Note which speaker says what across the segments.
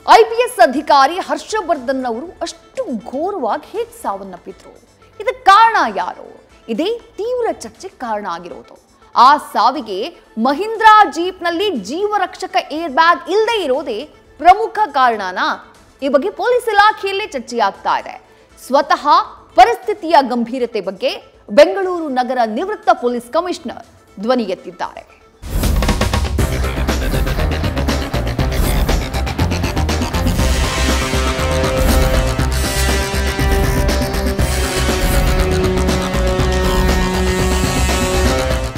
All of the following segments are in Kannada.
Speaker 1: ಐಪಿಎಸ್ ಅಧಿಕಾರಿ ಹರ್ಷವರ್ಧನ್ ಅವರು ಅಷ್ಟು ಘೋರವಾಗಿ ಹೇಗೆ ಸಾವನ್ನಪ್ಪಿದ್ರು? ಇದಕ್ಕೆ ಕಾರಣ ಯಾರು? ಇದೇ ತೀವ್ರ ಚರ್ಚೆಗೆ ಕಾರಣ ಆಗಿರೋದು. ಆ ಸಾವಿಗೆ ಮಹೀಂದ್ರಾ ಜೀಪ್ನಲ್ಲಿ ಜೀವರಕ್ಷಕ ಏರ್ ಬ್ಯಾಗ್ ಇಲ್ಲದೆ ಇರೋದೇ ಪ್ರಮುಖ ಕಾರಣನಾ? ಈ ಬಗ್ಗೆ ಪೊಲೀಸ್ ಇಲಾಖೆಯಲ್ಲೇ ಚರ್ಚೆಯಾಗ್ತಾ ಇದೆ. ಸ್ವತಃ ಪರಿಸ್ಥಿತಿಯ ಗಂಭೀರತೆ ಬಗ್ಗೆ ಬೆಂಗಳೂರು ನಗರ ನಿವೃತ್ತ ಪೊಲೀಸ್ ಕಮಿಷನರ್ ಧ್ವನಿ ಎತ್ತಿದ್ದಾರೆ.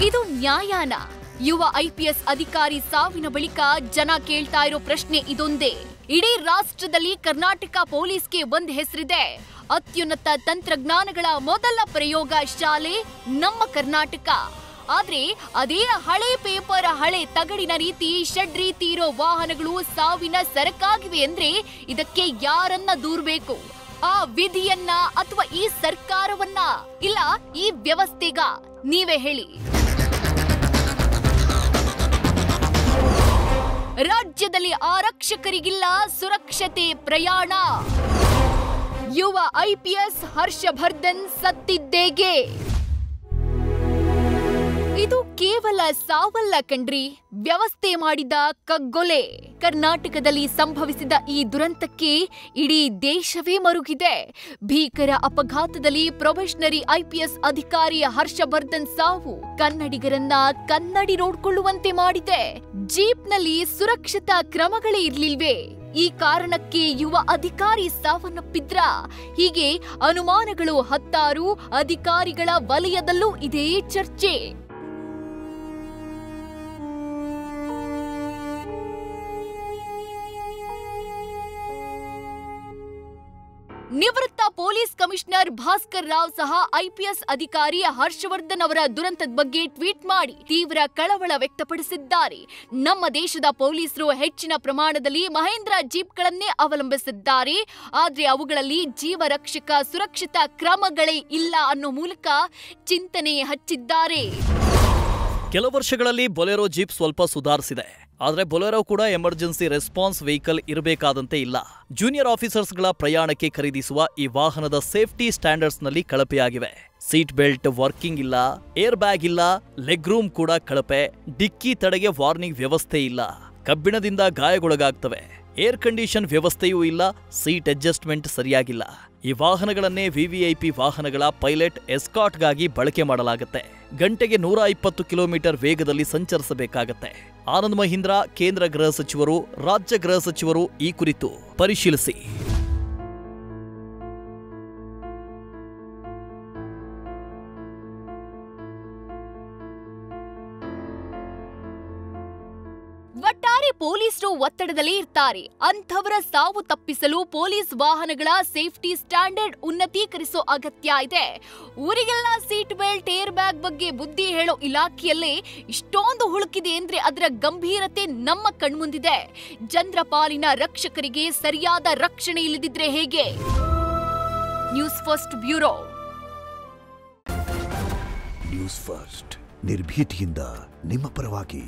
Speaker 2: ಇದು ನ್ಯಾಯಾನ? ಯುವ ಐಪಿಎಸ್ ಅಧಿಕಾರಿ ಸಾವಿನ ಬಳಿಕ ಜನ ಕೇಳ್ತಾ ಇರೋ ಪ್ರಶ್ನೆ ಇದೊಂದೇ. ಇಡೀ ರಾಷ್ಟ್ರದಲ್ಲಿ ಕರ್ನಾಟಕ ಪೊಲೀಸ್ಗೆ ಒಂದ್ ಹೆಸರಿದೆ. ಅತ್ಯುನ್ನತ ತಂತ್ರಜ್ಞಾನಗಳ ಮೊದಲ ಪ್ರಯೋಗ ಶಾಲೆ ನಮ್ಮ ಕರ್ನಾಟಕ. ಆದ್ರೆ ಅದೇ ಹಳೆ ಪೇಪರ್, ಹಳೆ ತಗಡಿನ ರೀತಿ ಶೆಡ್ ರೀತಿ ಇರೋ ವಾಹನಗಳು ಸಾವಿನ ಸರಕಾಗಿವೆ ಅಂದ್ರೆ ಇದಕ್ಕೆ ಯಾರನ್ನ ದೂರ್ಬೇಕು? ಆ ವಿಧಿಯನ್ನ ಅಥವಾ ಈ ಸರ್ಕಾರವನ್ನ, ಇಲ್ಲ ಈ ವ್ಯವಸ್ಥೆಗ? ನೀವೇ ಹೇಳಿ. ರಾಜ್ಯದಲ್ಲಿ ಆರಕ್ಷಕರಿಗಿಲ್ಲ ಸುರಕ್ಷತೆ ಪ್ರಯಾಣ. ಯುವ ಐಪಿಎಸ್ ಹರ್ಷವರ್ಧನ್ ಸತ್ತಿದ್ದೇಗೆ? ಇದು ಕೇವಲ ಸಾವಲ್ಲ ಕಣ್ರಿ, ವ್ಯವಸ್ಥೆ ಮಾಡಿದ ಕಗ್ಗೊಲೆ. ಕರ್ನಾಟಕದಲ್ಲಿ ಸಂಭವಿಸಿದ ಈ ದುರಂತಕ್ಕೆ ಇಡೀ ದೇಶವೇ ಮರುಗಿದೆ. ಭೀಕರ ಅಪಘಾತದಲ್ಲಿ ಪ್ರೊಬೆಷನರಿ ಐಪಿಎಸ್ ಅಧಿಕಾರಿ ಹರ್ಷವರ್ಧನ್ ಸಾವು ಕನ್ನಡಿಗರನ್ನ ಕನ್ನಡಿ ನೋಡ್ಕೊಳ್ಳುವಂತೆ ಮಾಡಿದೆ. ಜೀಪ್ನಲ್ಲಿ ಸುರಕ್ಷತಾ ಕ್ರಮಗಳೇ ಇರ್ಲಿಲ್ವೇ? ಈ ಕಾರಣಕ್ಕೆ ಯುವ ಅಧಿಕಾರಿ ಸಾವನ್ನಪ್ಪಿದ್ರ? ಹೀಗೆ ಅನುಮಾನಗಳು ಹತ್ತಾರು. ಅಧಿಕಾರಿಗಳ ವಲಯದಲ್ಲೂ ಇದೇ ಚರ್ಚೆ. ನಿವೃತ್ತ ಪೊಲೀಸ್ ಕಮಿಷನರ್ ಭಾಸ್ಕರ್ ರಾವ್ ಸಹ ಐಪಿಎಸ್ ಅಧಿಕಾರಿ ಹರ್ಷವರ್ಧನ್ ಅವರ ದುರಂತದ ಬಗ್ಗೆ ಟ್ವೀಟ್ ಮಾಡಿ ತೀವ್ರ ಕಳವಳ ವ್ಯಕ್ತಪಡಿಸಿದ್ದಾರೆ. ನಮ್ಮ ದೇಶದ ಪೊಲೀಸರು ಹೆಚ್ಚಿನ ಪ್ರಮಾಣದಲ್ಲಿ ಮಹೇಂದ್ರ ಜೀಪ್ಗಳನ್ನೇ ಅವಲಂಬಿಸಿದ್ದಾರೆ. ಆದ್ರೆ ಅವುಗಳಲ್ಲಿ ಜೀವರಕ್ಷಕ ಸುರಕ್ಷತಾ ಕ್ರಮಗಳೇ ಇಲ್ಲ ಅನ್ನೋ ಮೂಲಕ ಚಿಂತನೆ ಹಚ್ಚಿದ್ದಾರೆ.
Speaker 3: ಕೆಲ ವರ್ಷಗಳಲ್ಲಿ ಬೊಲೆರೋ ಜೀಪ್ ಸ್ವಲ್ಪ ಸುಧಾರಿಸಿದೆ. ಆದರೆ ಬೊಲೆರೋ ಕೂಡ ಎಮರ್ಜೆನ್ಸಿ ರೆಸ್ಪಾನ್ಸ್ ವೆಹಿಕಲ್ ಇರಬೇಕಾದಂತೆ ಇಲ್ಲ. ಜೂನಿಯರ್ ಆಫೀಸರ್ಸ್ಗಳ ಪ್ರಯಾಣಕ್ಕೆ ಖರೀದಿಸುವ ಈ ವಾಹನದ ಸೇಫ್ಟಿ ಸ್ಟ್ಯಾಂಡರ್ಡ್ಸ್ನಲ್ಲಿ ಕಳಪೆಯಾಗಿವೆ. ಸೀಟ್ ಬೆಲ್ಟ್ ವರ್ಕಿಂಗ್ ಇಲ್ಲ, ಏರ್ ಬ್ಯಾಗ್ ಇಲ್ಲ, ಲೆಗ್ ರೂಮ್ ಕೂಡ ಕಳಪೆ, ಡಿಕ್ಕಿ ತಡೆಗೆ ವಾರ್ನಿಂಗ್ ವ್ಯವಸ್ಥೆ ಇಲ್ಲ, ಕಬ್ಬಿಣದಿಂದ ಗಾಯಗೊಳಗಾಗ್ತವೆ, ಏರ್ ಕಂಡೀಷನ್ ವ್ಯವಸ್ಥೆಯೂ ಇಲ್ಲ, ಸೀಟ್ ಅಡ್ಜಸ್ಟ್ಮೆಂಟ್ ಸರಿಯಾಗಿಲ್ಲ. ಈ ವಾಹನಗಳನ್ನೇ ವಿವಿಐಪಿ ವಾಹನಗಳ ಪೈಲಟ್ ಎಸ್ಕಾಟ್ಗಾಗಿ ಬಳಕೆ ಮಾಡಲಾಗುತ್ತೆ. ಗಂಟೆಗೆ 120 ಕಿಲೋಮೀಟರ್ ವೇಗದಲ್ಲಿ ಸಂಚರಿಸಬೇಕಾಗತ್ತೆ. ಆನಂದ್ ಮಹೀಂದ್ರಾ ಕೇಂದ್ರ ಗೃಹ ಸಚಿವರು, ರಾಜ್ಯ ಗೃಹ ಸಚಿವರು ಈ ಕುರಿತು ಪರಿಶೀಲಿಸಿ.
Speaker 2: ಒಟ್ಟಾರೆ ಪೊಲೀಸರು ಒತ್ತಡದಲ್ಲಿ ಇರ್ತಾರೆ. ಅಂಥವರ ಸಾವು ತಪ್ಪಿಸಲು ಪೊಲೀಸ್ ವಾಹನಗಳ ಸೇಫ್ಟಿ ಸ್ಟ್ಯಾಂಡರ್ಡ್ ಉನ್ನತೀಕರಿಸೋ ಅಗತ್ಯ ಇದೆ. ಊರಿಗೆಲ್ಲ ಸೀಟ್ ಬೆಲ್ಟ್, ಏರ್ ಬ್ಯಾಗ್ ಬಗ್ಗೆ ಬುದ್ಧಿ ಹೇಳೋ ಇಲಾಖೆಯಲ್ಲೇ ಇಷ್ಟೊಂದು ಹುಳುಕಿದೆ ಅಂದ್ರೆ ಅದರ ಗಂಭೀರತೆ ನಮ್ಮ ಕಣ್ಮುಂದಿದೆ. ಜನರ ಪಾಲಿನ ರಕ್ಷಕರಿಗೆ ಸರಿಯಾದ ರಕ್ಷಣೆ ಇಲ್ಲದಿದ್ರೆ ಹೇಗೆ? News first bureau.
Speaker 4: News first ನಿರ್ಭೀತಿಯಿಂದ ನಿಮ್ಮ ಪರವಾಗಿ.